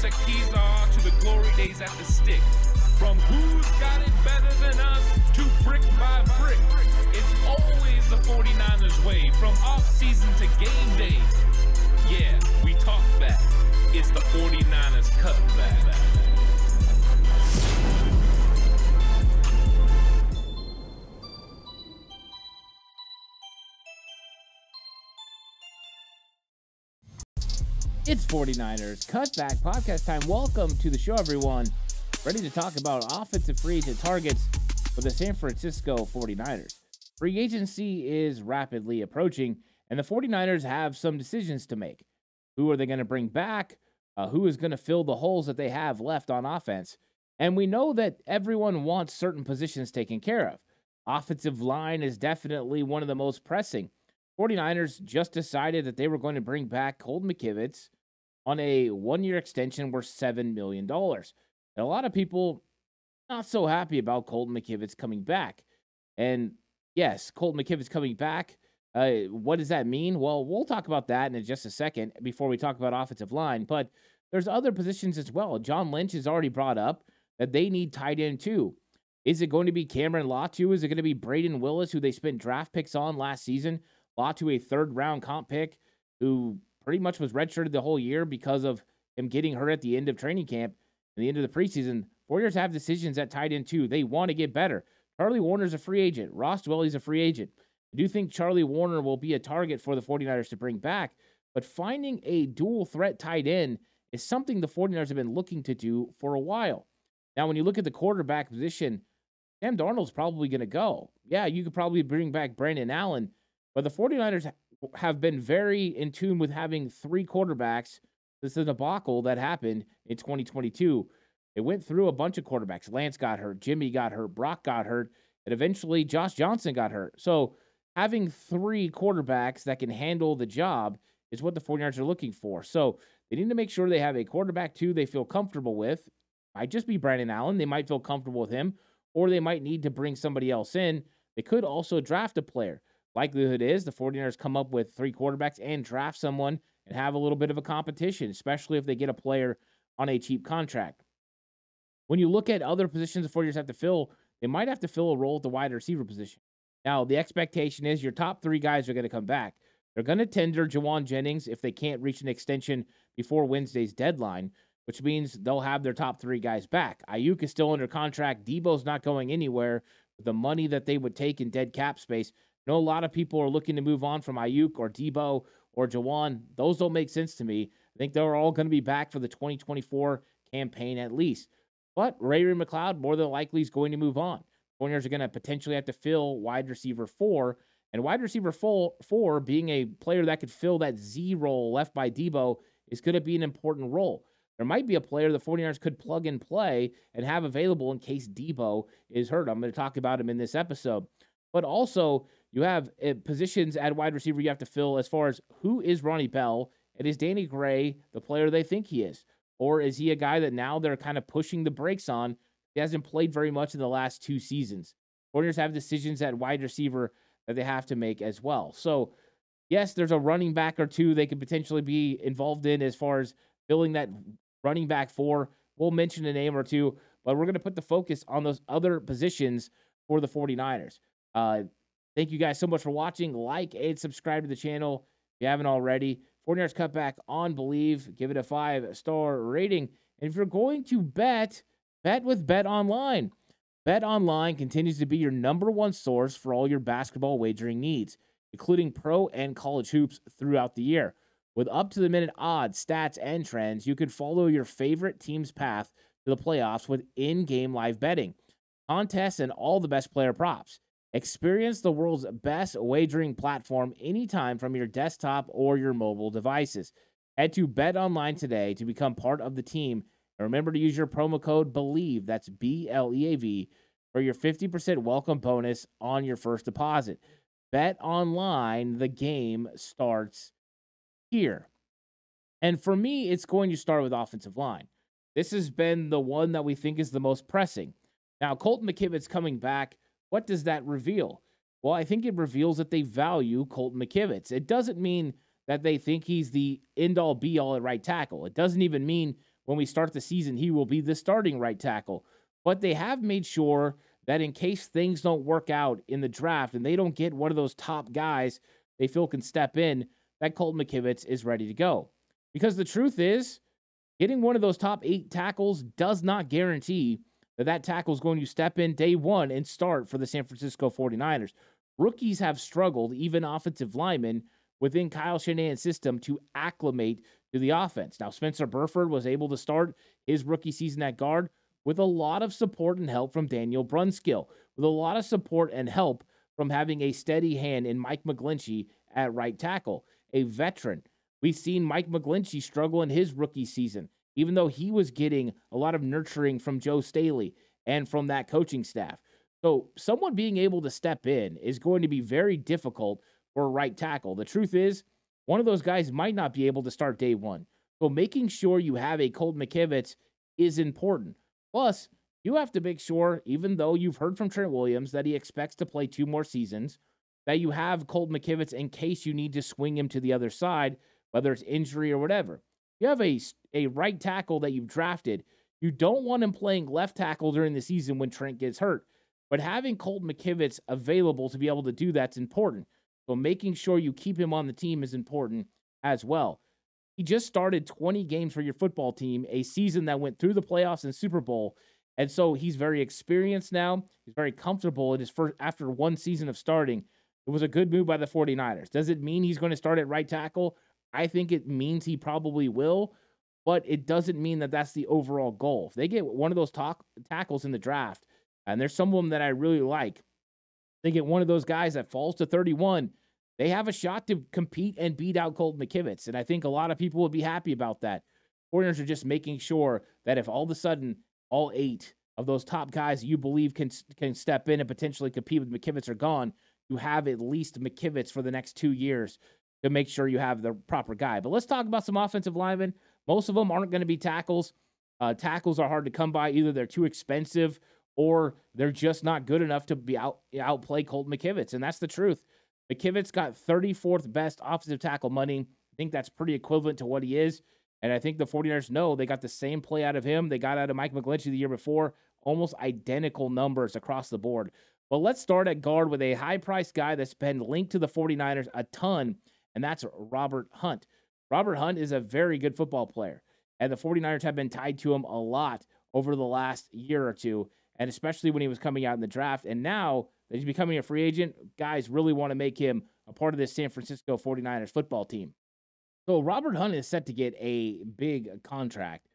the keys are to the glory days at the stick. From who's got it better than us to brick by brick. It's always the 49ers way, from off-season to game day. Yeah, we talk back. It's the 49ers Cutback. It's 49ers Cutback Podcast time. Welcome to the show, everyone. Ready to talk about offensive free agent targets for the San Francisco 49ers. Free agency is rapidly approaching, and the 49ers have some decisions to make. Who are they going to bring back? Who is going to fill the holes that they have left on offense? And we know that everyone wants certain positions taken care of. Offensive line is definitely one of the most pressing. 49ers just decided that they were going to bring back Colton McKivitz on a one-year extension worth $7 million. And a lot of people not so happy about Colton McKivitz coming back. And yes, Colton McKivitz coming back. What does that mean? Well, we'll talk about that in just a second before we talk about offensive line. But there's other positions as well. John Lynch has already brought up that they need tight end too. Is it going to be Cameron Latu? Is it going to be Braden Willis, who they spent draft picks on last season? Latu, a third-round comp pick, who pretty much was redshirted the whole year because of him getting hurt at the end of training camp and the end of the preseason. Warriors have decisions at tight end too. They want to get better. Charlie Warner's a free agent. Ross Dwelly's a free agent. I do think Charlie Warner will be a target for the 49ers to bring back, but finding a dual threat tight end is something the 49ers have been looking to do for a while. Now, when you look at the quarterback position, Sam Darnold's probably going to go. Yeah, you could probably bring back Brandon Allen, but the 49ers have been very in tune with having three quarterbacks. This is a debacle that happened in 2022. They went through a bunch of quarterbacks. Lance got hurt. Jimmy got hurt. Brock got hurt. And eventually Josh Johnson got hurt. So having three quarterbacks that can handle the job is what the 49ers are looking for. So they need to make sure they have a quarterback, too, they feel comfortable with. Might just be Brandon Allen. They might feel comfortable with him. Or they might need to bring somebody else in. They could also draft a player. Likelihood is the 49ers come up with three quarterbacks and draft someone and have a little bit of a competition, especially if they get a player on a cheap contract. When you look at other positions the 49ers have to fill, they might have to fill a role at the wide receiver position. Now, the expectation is your top three guys are going to come back. They're going to tender Jawan Jennings if they can't reach an extension before Wednesday's deadline, which means they'll have their top three guys back. Ayuk is still under contract. Debo's not going anywhere. The money that they would take in dead cap space, I know a lot of people are looking to move on from Ayuk or Debo or Jawan. Those don't make sense to me. I think they're all going to be back for the 2024 campaign at least. But Ray McLeod more than likely is going to move on. 49ers are going to potentially have to fill wide receiver 4. And wide receiver 4 being a player that could fill that Z role left by Debo is going to be an important role. There might be a player the 49ers could plug and play and have available in case Debo is hurt. I'm going to talk about him in this episode. But also, you have positions at wide receiver you have to fill as far as who is Ronnie Bell and is Danny Gray the player they think he is? Or is he a guy that now they're kind of pushing the brakes on? He hasn't played very much in the last 2 seasons. 49ers have decisions at wide receiver that they have to make as well. So, yes, there's a running back or two they could potentially be involved in as far as filling that running back 4. We'll mention a name or two, but we're going to put the focus on those other positions for the 49ers. Thank you guys so much for watching. Like and subscribe to the channel if you haven't already. 49ers Cutback on Believe. Give it a 5-star rating. And if you're going to bet with Bet Online. Bet Online continues to be your #1 source for all your basketball wagering needs, including pro and college hoops throughout the year. With up-to-the-minute odds, stats, and trends, you can follow your favorite team's path to the playoffs with in-game live betting, contests, and all the best player props. Experience the world's best wagering platform anytime from your desktop or your mobile devices. Head to BetOnline today to become part of the team. And remember to use your promo code BELIEVE, that's BLEAV, for your 50% welcome bonus on your first deposit. BetOnline, the game starts here. And for me, it's going to start with offensive line. This has been the one that we think is the most pressing. Now, Colton McKivitz coming back, what does that reveal? Well, I think it reveals that they value Colton McKivitz. It doesn't mean that they think he's the end-all, be-all at right tackle. It doesn't even mean when we start the season, he will be the starting right tackle. But they have made sure that in case things don't work out in the draft and they don't get one of those top guys they feel can step in, that Colton McKivitz is ready to go. Because the truth is, getting one of those top 8 tackles does not guarantee that tackle is going to step in day one and start for the San Francisco 49ers. Rookies have struggled, even offensive linemen, within Kyle Shanahan's system to acclimate to the offense. Now, Spencer Burford was able to start his rookie season at guard with a lot of support and help from Daniel Brunskill, with a lot of support and help from having a steady hand in Mike McGlinchey at right tackle, a veteran. We've seen Mike McGlinchey struggle in his rookie season, even though he was getting a lot of nurturing from Joe Staley and from that coaching staff. So someone being able to step in is going to be very difficult for a right tackle. The truth is, one of those guys might not be able to start day one. So making sure you have a Colton McKivitz is important. Plus, you have to make sure, even though you've heard from Trent Williams that he expects to play 2 more seasons, that you have Colton McKivitz in case you need to swing him to the other side, whether it's injury or whatever. You have a right tackle that you've drafted. You don't want him playing left tackle during the season when Trent gets hurt. But having Colton McKivitz available to be able to do that's important. So making sure you keep him on the team is important as well. He just started 20 games for your football team, a season that went through the playoffs and Super Bowl. And so he's very experienced now. He's very comfortable in his first, after 1 season of starting. It was a good move by the 49ers. Does it mean he's going to start at right tackle? I think it means he probably will, but it doesn't mean that that's the overall goal. If they get one of those tackles in the draft, and there's some of them that I really like, they get one of those guys that falls to 31, they have a shot to compete and beat out Colton McKivitz. And I think a lot of people would be happy about that. 49ers are just making sure that if all of a sudden all 8 of those top guys you believe can step in and potentially compete with McKivitz are gone, you have at least McKivitz for the next 2 years to make sure you have the proper guy. But let's talk about some offensive linemen. Most of them aren't going to be tackles. Tackles are hard to come by. Either they're too expensive or they're just not good enough to outplay Colton McKivitz, and that's the truth. McKivitz got 34th best offensive tackle money. I think that's pretty equivalent to what he is, and I think the 49ers know they got the same play out of him they got out of Mike McGlinchey the year before, almost identical numbers across the board. But let's start at guard with a high-priced guy that's been linked to the 49ers a ton, and that's Robert Hunt. Robert Hunt is a very good football player, and the 49ers have been tied to him a lot over the last year or two, and especially when he was coming out in the draft. And now that he's becoming a free agent, guys really want to make him a part of this San Francisco 49ers football team. So Robert Hunt is set to get a big contract.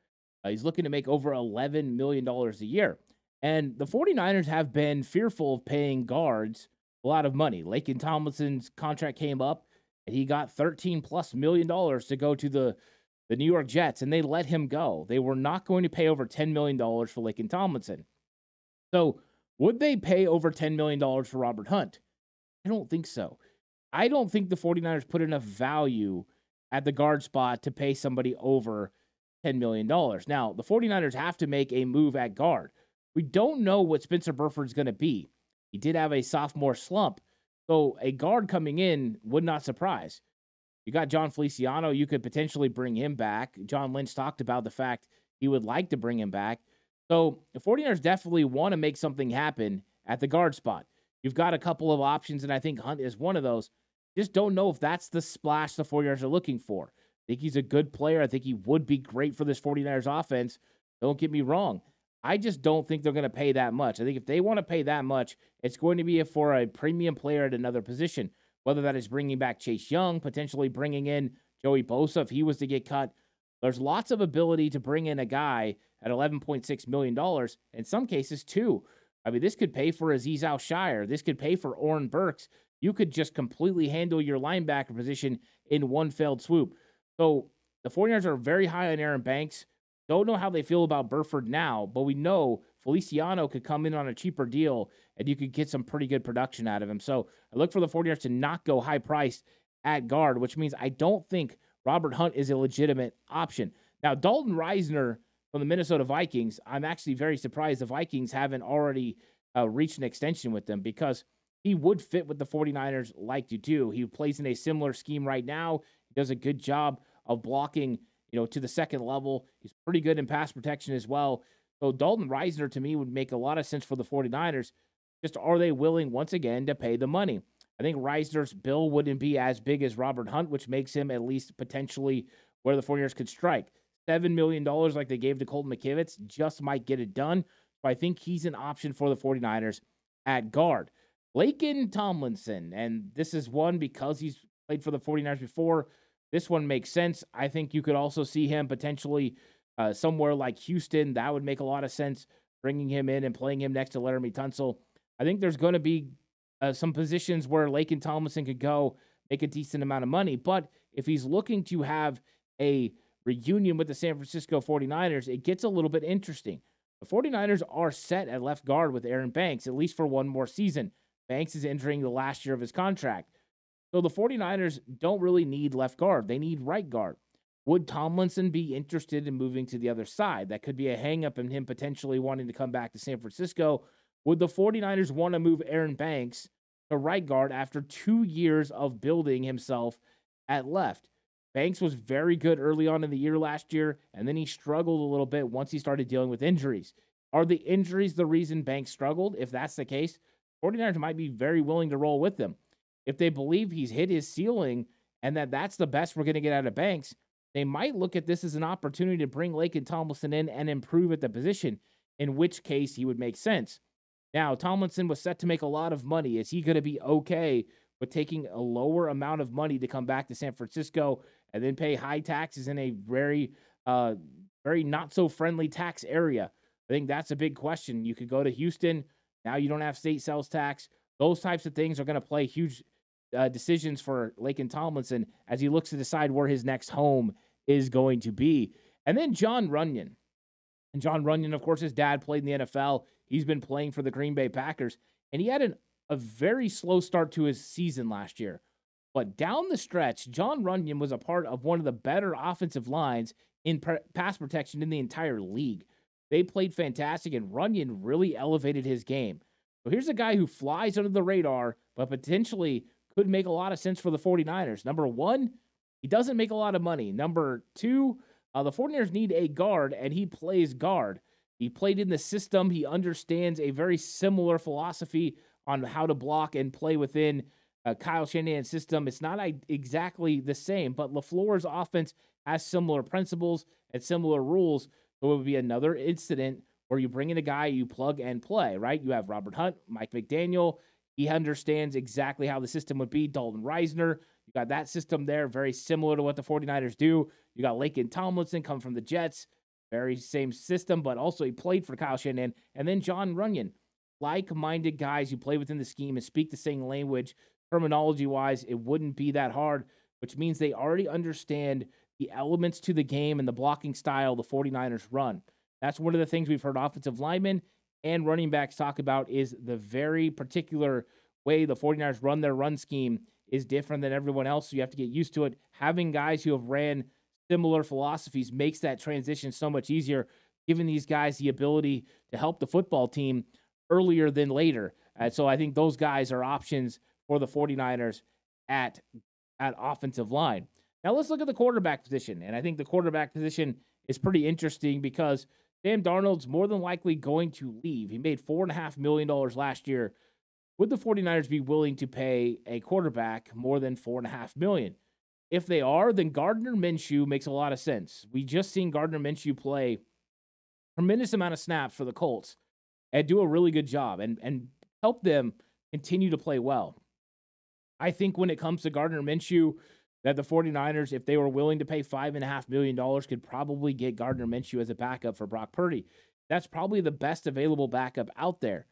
He's looking to make over $11 million a year. And the 49ers have been fearful of paying guards a lot of money. Laken Tomlinson's contract came up, and he got $13+ million to go to the New York Jets, and they let him go. They were not going to pay over $10 million for Laken Tomlinson. So would they pay over $10 million for Robert Hunt? I don't think so. I don't think the 49ers put enough value at the guard spot to pay somebody over $10 million. Now, the 49ers have to make a move at guard. We don't know what Spencer Burford's going to be. He did have a sophomore slump, so a guard coming in would not surprise. You got John Feliciano. You could potentially bring him back. John Lynch talked about the fact he would like to bring him back. So the 49ers definitely want to make something happen at the guard spot. You've got a couple of options, and I think Hunt is one of those. Just don't know if that's the splash the 49ers are looking for. I think he's a good player. I think he would be great for this 49ers offense. Don't get me wrong. I just don't think they're going to pay that much. I think if they want to pay that much, it's going to be for a premium player at another position, whether that is bringing back Chase Young, potentially bringing in Joey Bosa if he was to get cut. There's lots of ability to bring in a guy at $11.6 million, in some cases, too. I mean, this could pay for Azeez Al-Shire. This could pay for Oren Burks. You could just completely handle your linebacker position in one failed swoop. So the 49ers are very high on Aaron Banks. Don't know how they feel about Burford now, but we know Feliciano could come in on a cheaper deal, and you could get some pretty good production out of him. So I look for the 49ers to not go high-priced at guard, which means I don't think Robert Hunt is a legitimate option. Now, Dalton Reisner from the Minnesota Vikings, I'm actually very surprised the Vikings haven't already reached an extension with them, because he would fit what the 49ers like to do. He plays in a similar scheme right now. He does a good job of blocking, to the second level. He's pretty good in pass protection as well. So Dalton Risner, to me, would make a lot of sense for the 49ers. Just are they willing, once again, to pay the money? I think Reisner's bill wouldn't be as big as Robert Hunt, which makes him at least potentially where the 49ers could strike. $7 million like they gave to Colton McKivitz just might get it done. So I think he's an option for the 49ers at guard. Laken Tomlinson, and this is one because he's played for the 49ers before. This one makes sense. I think you could also see him potentially somewhere like Houston. That would make a lot of sense, bringing him in and playing him next to Laramie Tunsil. I think there's going to be some positions where Laken Tomlinson could go, make a decent amount of money. But if he's looking to have a reunion with the San Francisco 49ers, it gets a little bit interesting. The 49ers are set at left guard with Aaron Banks, at least for one more season. Banks is entering the last year of his contract. So the 49ers don't really need left guard. They need right guard. Would Tomlinson be interested in moving to the other side? That could be a hang-up in him potentially wanting to come back to San Francisco. Would the 49ers want to move Aaron Banks to right guard after 2 years of building himself at left? Banks was very good early on in the year last year, and then he struggled a little bit once he started dealing with injuries. Are the injuries the reason Banks struggled? If that's the case, 49ers might be very willing to roll with him. If they believe he's hit his ceiling and that's the best we're going to get out of Banks, they might look at this as an opportunity to bring Laken Tomlinson in and improve at the position, in which case he would make sense. Now, Tomlinson was set to make a lot of money. Is he going to be okay with taking a lower amount of money to come back to San Francisco and then pay high taxes in a very not so friendly tax area? I think that's a big question. You could go to Houston. Now you don't have state sales tax. Those types of things are going to play huge decisions for Laken Tomlinson as he looks to decide where his next home is going to be. And then John Runyon. And John Runyon, of course, his dad played in the NFL. He's been playing for the Green Bay Packers. And he had a very slow start to his season last year. But down the stretch, John Runyon was a part of one of the better offensive lines in pass protection in the entire league. They played fantastic, and Runyon really elevated his game. So here's a guy who flies under the radar, but potentially could make a lot of sense for the 49ers. Number one, he doesn't make a lot of money. Number two, the 49ers need a guard, and he plays guard. He played in the system. He understands a very similar philosophy on how to block and play within Kyle Shanahan's system. It's not exactly the same, but LaFleur's offense has similar principles and similar rules. So it would be another incident where you bring in a guy, you plug and play, right? You have Robert Hunt, Mike McDaniel. He understands exactly how the system would be. Dalton Risner, you got that system there, very similar to what the 49ers do. You got Laken Tomlinson come from the Jets, very same system, but also he played for Kyle Shanahan. And then John Runyon, like-minded guys who play within the scheme and speak the same language. Terminology-wise, it wouldn't be that hard, which means they already understand the elements to the game and the blocking style the 49ers run. That's one of the things we've heard offensive linemen and running backs talk about is the very particular way the 49ers run their run scheme is different than everyone else, so you have to get used to it. Having guys who have ran similar philosophies makes that transition so much easier, giving these guys the ability to help the football team earlier than later. So I think those guys are options for the 49ers at offensive line. Now let's look at the quarterback position, and I think the quarterback position is pretty interesting because Sam Darnold's more than likely going to leave. He made $4.5 million last year. Would the 49ers be willing to pay a quarterback more than $4.5 million? If they are, then Gardner Minshew makes a lot of sense. We just seen Gardner Minshew play a tremendous amount of snaps for the Colts and do a really good job and help them continue to play well. I think when it comes to Gardner Minshew, that the 49ers, if they were willing to pay $5.5 million, could probably get Gardner Minshew as a backup for Brock Purdy. That's probably the best available backup out there.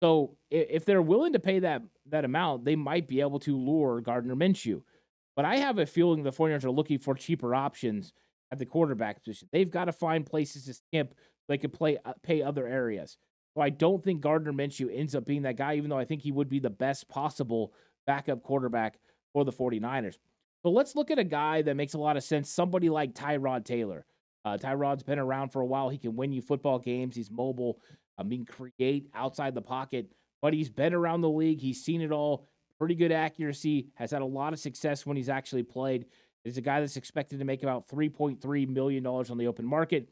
So if they're willing to pay that amount, they might be able to lure Gardner Minshew. But I have a feeling the 49ers are looking for cheaper options at the quarterback position. They've got to find places to skimp so they can pay other areas. So I don't think Gardner Minshew ends up being that guy, even though I think he would be the best possible backup quarterback for the 49ers. So let's look at a guy that makes a lot of sense, somebody like Tyrod Taylor. Tyrod's been around for a while. He can win you football games. He's mobile. He can create outside the pocket, but he's been around the league. He's seen it all. Pretty good accuracy, has had a lot of success when he's actually played. He's a guy that's expected to make about $3.3 million on the open market.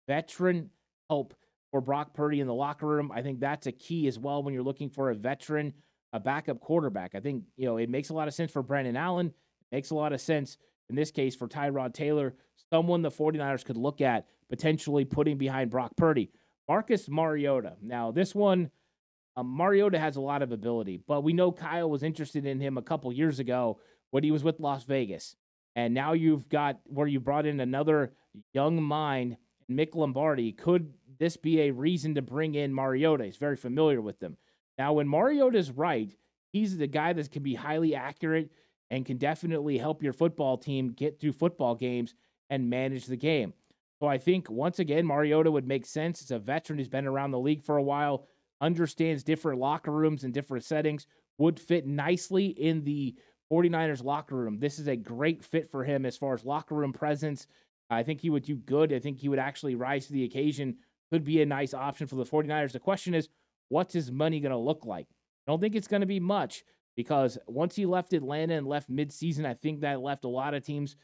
Veteran help for Brock Purdy in the locker room. I think that's a key as well when you're looking for a veteran, a backup quarterback. I think, it makes a lot of sense for Brandon Allen. It makes a lot of sense in this case for Tyrod Taylor, someone the 49ers could look at potentially putting behind Brock Purdy. Marcus Mariota. Now, this one, Mariota has a lot of ability, but we know Kyle was interested in him a couple years ago when he was with Las Vegas. And now you've got where you brought in another young mind, Mick Lombardi. Could this be a reason to bring in Mariota? He's very familiar with them. Now, when Mariota's right, he's the guy that can be highly accurate and can definitely help your football team get through football games and manage the game. So I think, once again, Mariota would make sense. It's a veteran who's been around the league for a while, understands different locker rooms and different settings, would fit nicely in the 49ers locker room. This is a great fit for him as far as locker room presence. I think he would do good. I think he would actually rise to the occasion. Could be a nice option for the 49ers. The question is, what's his money going to look like? I don't think it's going to be much, because once he left Atlanta and left midseason, I think that left a lot of teams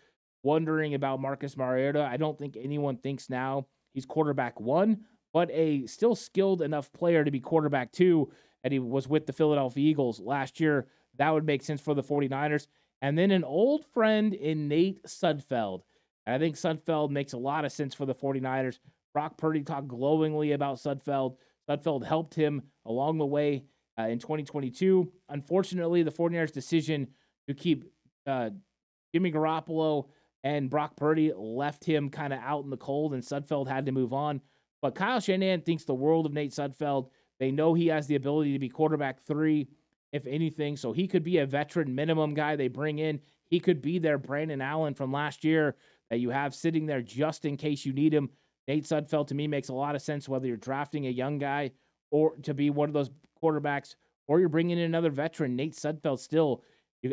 wondering about Marcus Mariota. I don't think anyone thinks now he's quarterback one, but a still skilled enough player to be quarterback two, and he was with the Philadelphia Eagles last year. That would make sense for the 49ers. And then an old friend in Nate Sudfeld. And I think Sudfeld makes a lot of sense for the 49ers. Brock Purdy talked glowingly about Sudfeld. Sudfeld helped him along the way in 2022. Unfortunately, the 49ers' decision to keep Jimmy Garoppolo and Brock Purdy left him kind of out in the cold, and Sudfeld had to move on. But Kyle Shanahan thinks the world of Nate Sudfeld. They know he has the ability to be quarterback three, if anything, so he could be a veteran minimum guy they bring in. He could be their Brandon Allen from last year that you have sitting there just in case you need him. Nate Sudfeld, to me, makes a lot of sense, whether you're drafting a young guy or to be one of those quarterbacks, or you're bringing in another veteran. Nate Sudfeld still,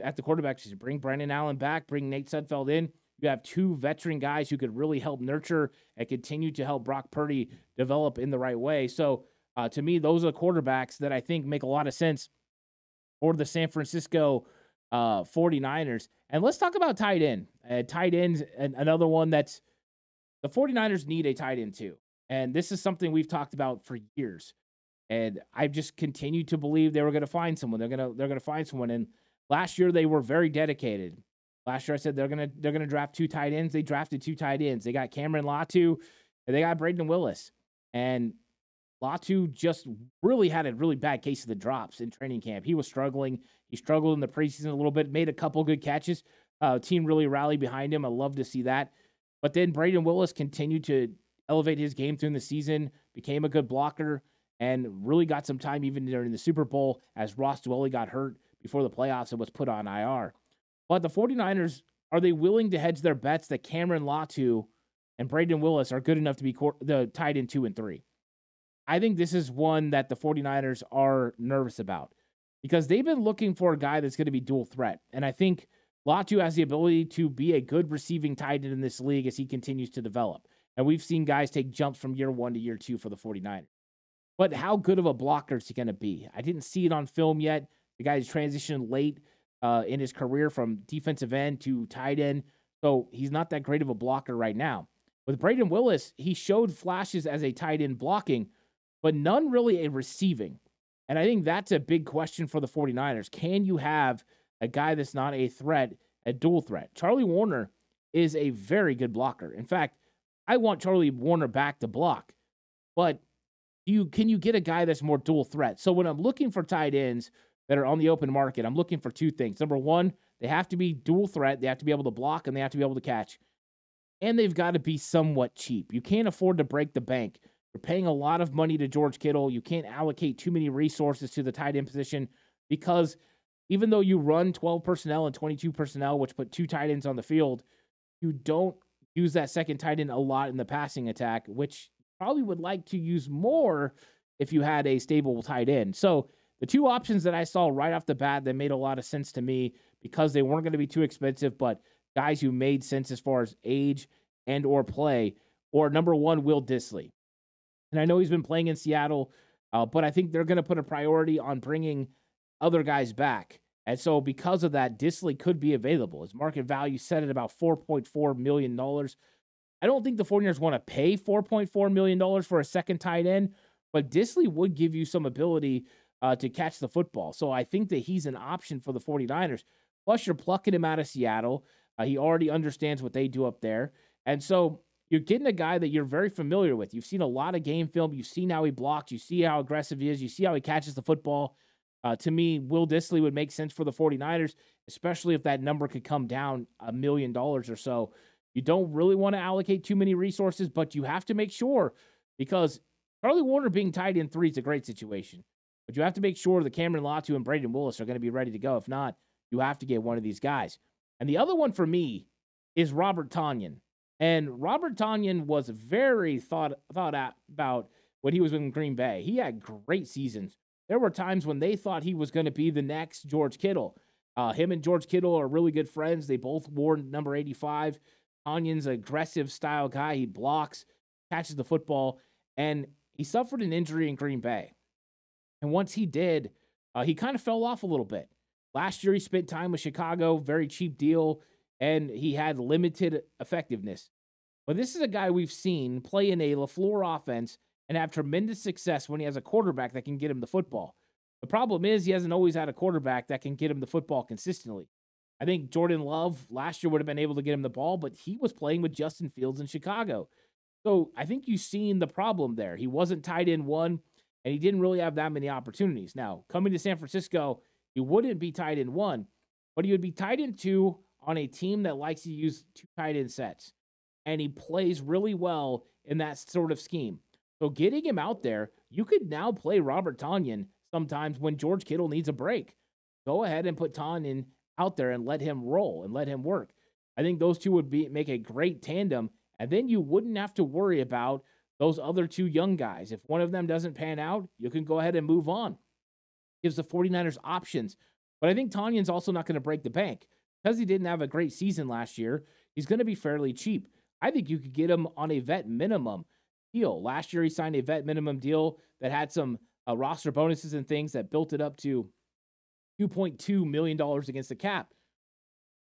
at the quarterbacks, you bring Brandon Allen back, bring Nate Sudfeld in. You have two veteran guys who could really help nurture and continue to help Brock Purdy develop in the right way. So, to me, those are the quarterbacks that I think make a lot of sense for the San Francisco 49ers. And let's talk about tight end. Tight end's another one that's the 49ers need a tight end too. And this is something we've talked about for years. And I've just continued to believe they were going to find someone. They're going to find someone. And last year they were very dedicated. Last year I said they're going to draft two tight ends. They drafted two tight ends. They got Cameron Latu and they got Braden Willis. And Latu just really had a really bad case of the drops in training camp. He was struggling. He struggled in the preseason a little bit, made a couple good catches. Team really rallied behind him. I love to see that. But then Braden Willis continued to elevate his game through the season, became a good blocker, and really got some time even during the Super Bowl as Ross Dwelley got hurt before the playoffs and was put on IR. But the 49ers, are they willing to hedge their bets that Cameron Latu and Braden Willis are good enough to be the tight end 2 and 3? I think this is one that the 49ers are nervous about because they've been looking for a guy that's going to be dual threat. And I think Latu has the ability to be a good receiving tight end in this league as he continues to develop. And we've seen guys take jumps from year 1 to year 2 for the 49ers. But how good of a blocker is he going to be? I didn't see it on film yet. The guy's transitioned late in his career from defensive end to tight end. So he's not that great of a blocker right now. With Braden Willis, he showed flashes as a tight end blocking, but none really a receiving. And I think that's a big question for the 49ers. Can you have a guy that's not a threat, a dual threat? Charlie Warner is a very good blocker. In fact, I want Charlie Warner back to block. But can you get a guy that's more dual threat? So when I'm looking for tight ends that are on the open market, I'm looking for two things. Number one, they have to be dual threat. They have to be able to block, and they have to be able to catch. And they've got to be somewhat cheap. You can't afford to break the bank. You're paying a lot of money to George Kittle. You can't allocate too many resources to the tight end position because even though you run 12 personnel and 22 personnel, which put two tight ends on the field, you don't use that second tight end a lot in the passing attack, which probably would like to use more if you had a stable tight end. So the two options that I saw right off the bat that made a lot of sense to me because they weren't going to be too expensive, but guys who made sense as far as age and or play, or number one, Will Dissly. And I know he's been playing in Seattle, but I think they're going to put a priority on bringing other guys back. And so because of that, Disley could be available. His market value set at about $4.4 million. I don't think the 49ers want to pay $4.4 million for a second tight end, but Disley would give you some ability to catch the football. So I think that he's an option for the 49ers. Plus, you're plucking him out of Seattle. He already understands what they do up there. And so you're getting a guy that you're very familiar with. You've seen a lot of game film. You've seen how he blocks. You see how aggressive he is. You see how he catches the football. To me, Will Disley would make sense for the 49ers, especially if that number could come down $1 million or so. You don't really want to allocate too many resources, but you have to make sure, because Charlie Warner being tight end 3 is a great situation. But you have to make sure that Cameron Latu and Braden Willis are going to be ready to go. If not, you have to get one of these guys. And the other one for me is Robert Tonyan. And Robert Tonyan was very thought about when he was in Green Bay. He had great seasons. There were times when they thought he was going to be the next George Kittle. Him and George Kittle are really good friends. They both wore number 85. Tonyan's an aggressive style guy. He blocks, catches the football, and he suffered an injury in Green Bay. And once he did, he kind of fell off a little bit. Last year, he spent time with Chicago, very cheap deal, and he had limited effectiveness. But this is a guy we've seen play in a LaFleur offense and have tremendous success when he has a quarterback that can get him the football. The problem is he hasn't always had a quarterback that can get him the football consistently. I think Jordan Love last year would have been able to get him the ball, but he was playing with Justin Fields in Chicago. So I think you've seen the problem there. He wasn't tight end 1, and he didn't really have that many opportunities. Now, coming to San Francisco, he wouldn't be tight end 1, but he would be tight end 2 on a team that likes to use 2 tight end sets. And he plays really well in that sort of scheme. So getting him out there, you could now play Robert Tonyan sometimes when George Kittle needs a break. Go ahead and put Tonyan out there and let him roll and let him work. I think those two would make a great tandem, and then you wouldn't have to worry about those other 2 young guys. If one of them doesn't pan out, you can go ahead and move on. Gives the 49ers options. But I think Tonyan's also not going to break the bank. Because he didn't have a great season last year, he's going to be fairly cheap. I think you could get him on a vet minimum deal. Last year, he signed a vet minimum deal that had some roster bonuses and things that built it up to $2.2 million against the cap.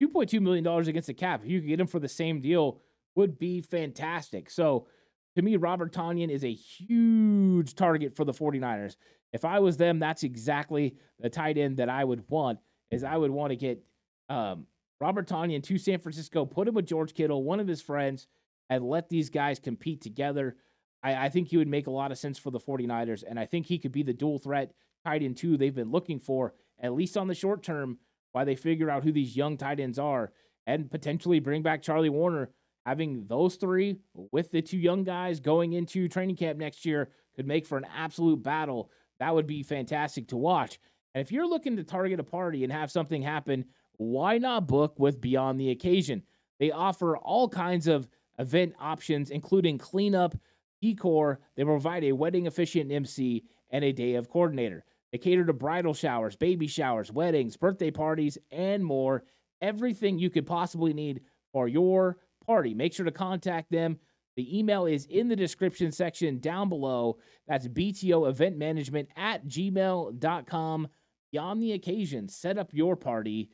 $2.2 million against the cap, if you could get him for the same deal, would be fantastic. So, to me, Robert Tonyan is a huge target for the 49ers. If I was them, that's exactly the tight end that I would want, is I would want to get Robert Tonyan to San Francisco, put him with George Kittle, one of his friends, and let these guys compete together. I think he would make a lot of sense for the 49ers, and I think he could be the dual threat tight end 2 they've been looking for, at least on the short term, while they figure out who these young tight ends are, and potentially bring back Charlie Warner. Having those 3 with the 2 young guys going into training camp next year could make for an absolute battle. That would be fantastic to watch. And if you're looking to target a party and have something happen, why not book with Beyond the Occasion? They offer all kinds of event options, including cleanup, decor. They provide a wedding officiant MC and a day of coordinator. They cater to bridal showers, baby showers, weddings, birthday parties, and more. Everything you could possibly need for your party. Make sure to contact them. The email is in the description section down below. That's btoeventmanagement@gmail.com. Beyond the Occasion. Set up your party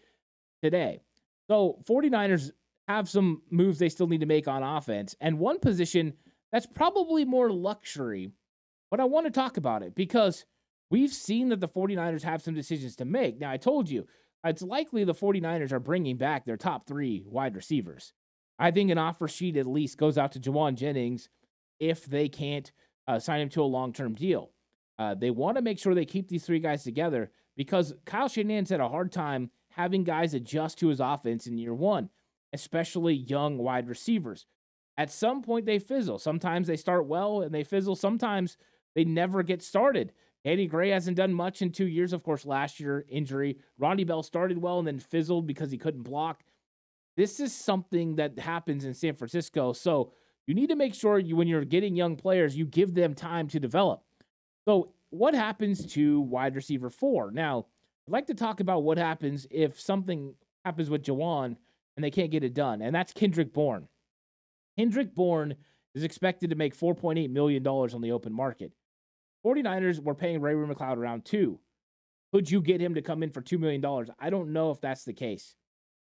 today. So 49ers have some moves they still need to make on offense, and one position that's probably more luxury, but I want to talk about it because we've seen that the 49ers have some decisions to make. Now, I told you, it's likely the 49ers are bringing back their top 3 wide receivers. I think an offer sheet at least goes out to Jawan Jennings if they can't sign him to a long-term deal. They want to make sure they keep these 3 guys together because Kyle Shanahan's had a hard time having guys adjust to his offense in year 1, especially young wide receivers. At some point, they fizzle. Sometimes they start well and they fizzle. Sometimes they never get started. Danny Gray hasn't done much in 2 years. Of course, last year, injury. Ronnie Bell started well and then fizzled because he couldn't block. This is something that happens in San Francisco. So you need to make sure when you're getting young players, you give them time to develop. So what happens to wide receiver 4? Now, I'd like to talk about what happens if something happens with Jawan and they can't get it done, and that's Kendrick Bourne. Kendrick Bourne is expected to make $4.8 million on the open market. 49ers were paying Ray McLeod around $2 Could you get him to come in for $2 million? I don't know if that's the case.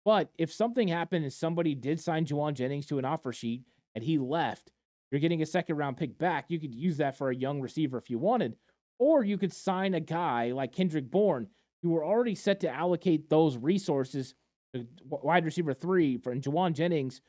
But if something happened and somebody did sign Juwan Jennings to an offer sheet and he left, you're getting a second-round pick back. You could use that for a young receiver if you wanted. Or you could sign a guy like Kendrick Bourne. You were already set to allocate those resources to wide receiver 3 for Juwan Jennings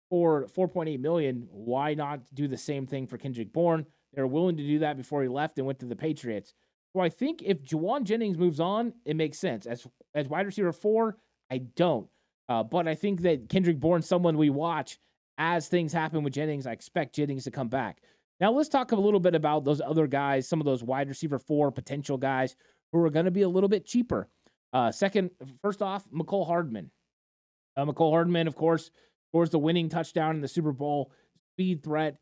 for $4.8 million. Why not do the same thing for Kendrick Bourne? They were willing to do that before he left and went to the Patriots. So I think if Juwan Jennings moves on, it makes sense. As wide receiver 4, I don't. But I think that Kendrick Bourne's someone we watch as things happen with Jennings. I expect Jennings to come back. Now let's talk a little bit about those other guys, some of those wide receiver 4 potential guys who are going to be a little bit cheaper. First off, Mecole Hardman. Mecole Hardman, of course, scores the winning touchdown in the Super Bowl. Speed threat,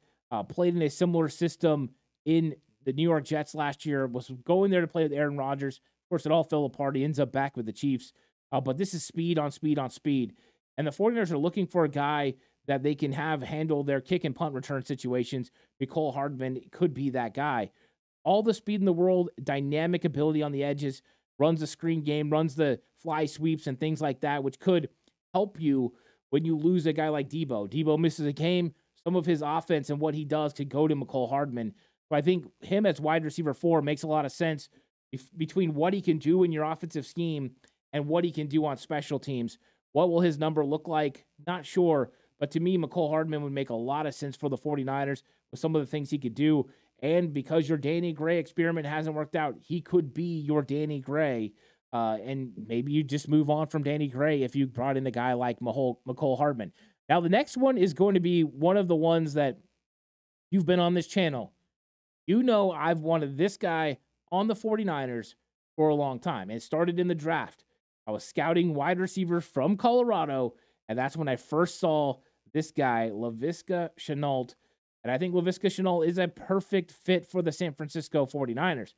played in a similar system in the New York Jets last year, was going there to play with Aaron Rodgers. Of course, it all fell apart. He ends up back with the Chiefs. But this is speed on speed on speed. And the 49ers are looking for a guy that they can have handle their kick and punt return situations. Mecole Hardman could be that guy. All the speed in the world, dynamic ability on the edges, runs the screen game, runs the fly sweeps and things like that, which could help you when you lose a guy like Debo. Debo misses a game. Some of his offense and what he does could go to Mecole Hardman. So I think him as wide receiver 4 makes a lot of sense between what he can do in your offensive scheme and what he can do on special teams. What will his number look like? Not sure. But to me, Mecole Hardman would make a lot of sense for the 49ers with some of the things he could do. And because your Danny Gray experiment hasn't worked out, he could be your Danny Gray. And maybe you just move on from Danny Gray if you brought in a guy like Mecole Hardman. Now, the next one is going to be one of the ones that you've been on this channel. You know I've wanted this guy on the 49ers for a long time. It started in the draft. I was scouting wide receivers from Colorado, and that's when I first saw this guy, Laviska Shenault. And I think Laviska Shenault is a perfect fit for the San Francisco 49ers.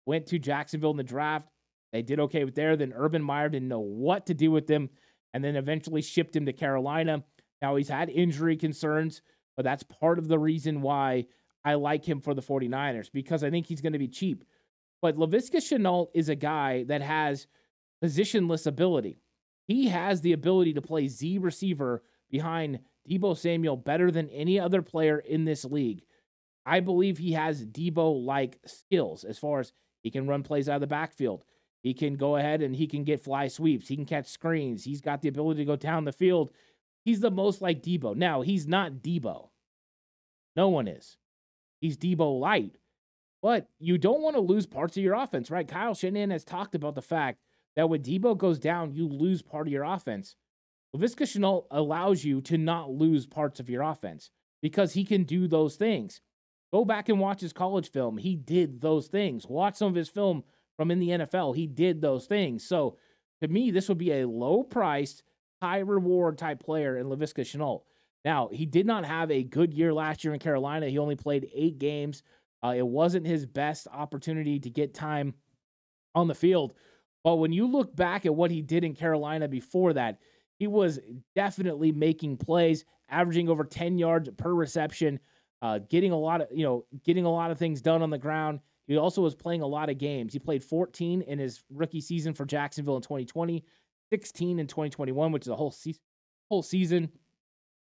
Went to Jacksonville in the draft. They did okay with there. Then Urban Meyer didn't know what to do with him, and then eventually shipped him to Carolina. Now, he's had injury concerns, but that's part of the reason why I like him for the 49ers, because I think he's going to be cheap. But Laviska Shenault is a guy that has positionless ability. He has the ability to play Z receiver behind Deebo Samuel better than any other player in this league. I believe he has Deebo-like skills as far as he can run plays out of the backfield. He can go ahead and he can get fly sweeps. He can catch screens. He's got the ability to go down the field. He's the most like Deebo. Now, he's not Deebo. No one is. He's Deebo light. But you don't want to lose parts of your offense, right? Kyle Shanahan has talked about the fact that when Deebo goes down, you lose part of your offense. Laviska Shenault allows you to not lose parts of your offense because he can do those things. Go back and watch his college film. He did those things. Watch some of his film from in the NFL. He did those things. So to me, this would be a low-priced, high-reward type player in Laviska Shenault. Now, he did not have a good year last year in Carolina. He only played 8 games. It wasn't his best opportunity to get time on the field. But when you look back at what he did in Carolina before that, he was definitely making plays, averaging over 10 yards per reception, getting a lot of things done on the ground. He also was playing a lot of games. He played 14 in his rookie season for Jacksonville in 2020, 16 in 2021, which is a whole season.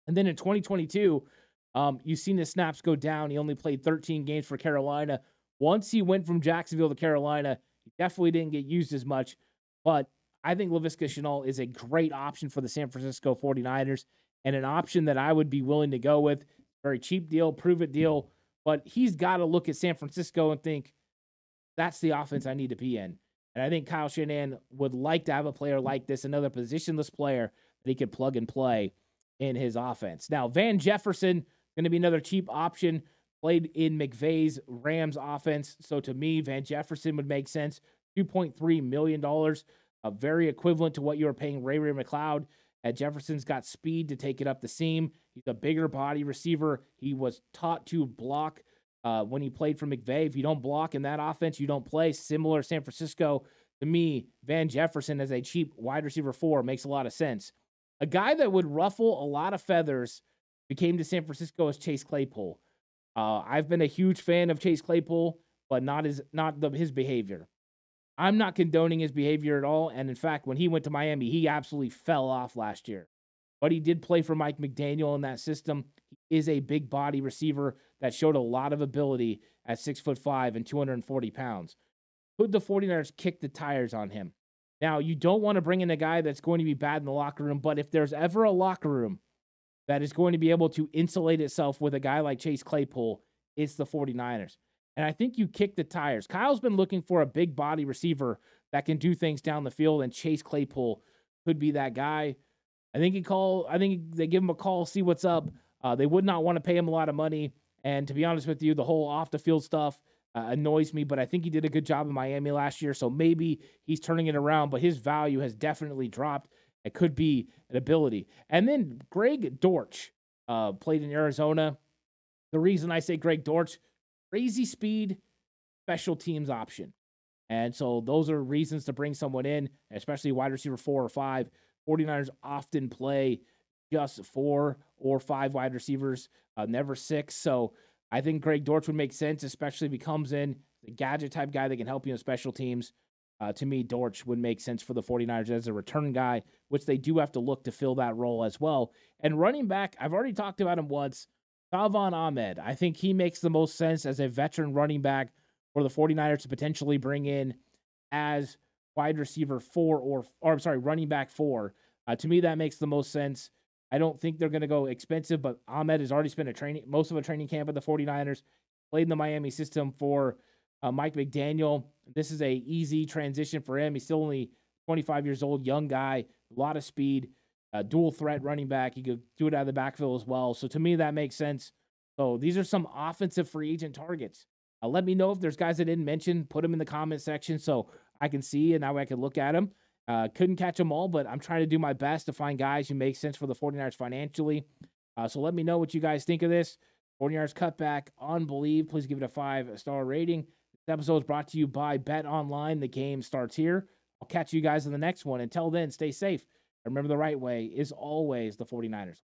And then in 2022, you've seen his snaps go down. He only played 13 games for Carolina. Once he went from Jacksonville to Carolina, he definitely didn't get used as much. But I think Laviska Shenault is a great option for the San Francisco 49ers and an option that I would be willing to go with. Very cheap deal, prove-it deal. But he's got to look at San Francisco and think, that's the offense I need to be in. And I think Kyle Shanahan would like to have a player like this, another positionless player that he could plug and play in his offense. Now, Van Jefferson, going to be another cheap option, played in McVay's Rams offense. So to me, Van Jefferson would make sense. $2.3 million, very equivalent to what you were paying Ray McLeod. Jefferson's got speed to take it up the seam. He's a bigger body receiver. He was taught to block when he played for McVay. If you don't block in that offense, you don't play. Similar to San Francisco. To me, Van Jefferson as a cheap wide receiver 4 makes a lot of sense. A guy that would ruffle a lot of feathers became to San Francisco as Chase Claypool. I've been a huge fan of Chase Claypool, but not his behavior. I'm not condoning his behavior at all. And in fact, when he went to Miami, he absolutely fell off last year. But he did play for Mike McDaniel in that system. He is a big body receiver that showed a lot of ability at 6'5" and 240 pounds. Could the 49ers kick the tires on him? Now, you don't want to bring in a guy that's going to be bad in the locker room, but if there's ever a locker room that is going to be able to insulate itself with a guy like Chase Claypool, it's the 49ers. And I think you kick the tires. Kyle's been looking for a big body receiver that can do things down the field, and Chase Claypool could be that guy. I think they give him a call, see what's up. They would not want to pay him a lot of money. And to be honest with you, the whole off the field stuff annoys me, but I think he did a good job in Miami last year. So maybe he's turning it around, but his value has definitely dropped. It could be an ability. And then Greg Dortch played in Arizona. The reason I say Greg Dortch, crazy speed, special teams option. And so those are reasons to bring someone in, especially wide receiver 4 or 5. 49ers often play just 4 or 5 wide receivers, never 6. So I think Greg Dortch would make sense, especially if he comes in, the gadget type guy that can help you in special teams. To me, Dortch would make sense for the 49ers as a return guy, which they do have to look to fill that role as well. And running back, I've already talked about him once, Salvon Ahmed. I think he makes the most sense as a veteran running back for the 49ers to potentially bring in as wide receiver 4 running back 4. To me, that makes the most sense. I don't think they're going to go expensive, but Ahmed has already spent most of a training camp at the 49ers, played in the Miami system for Mike McDaniel. This is a easy transition for him. He's still only 25 years old, young guy, a lot of speed, dual threat running back. He could do it out of the backfield as well. So to me, that makes sense. So these are some offensive free agent targets. Let me know if there's guys I didn't mention. Put them in the comment section so I can see and now I can look at them. Couldn't catch them all, but I'm trying to do my best to find guys who make sense for the 49ers financially. So let me know what you guys think of this. 49ers Cutback on Believe. Please give it a 5-star rating. This episode is brought to you by Bet Online. The game starts here. I'll catch you guys in the next one. Until then, stay safe. Remember, the right way is always the 49ers.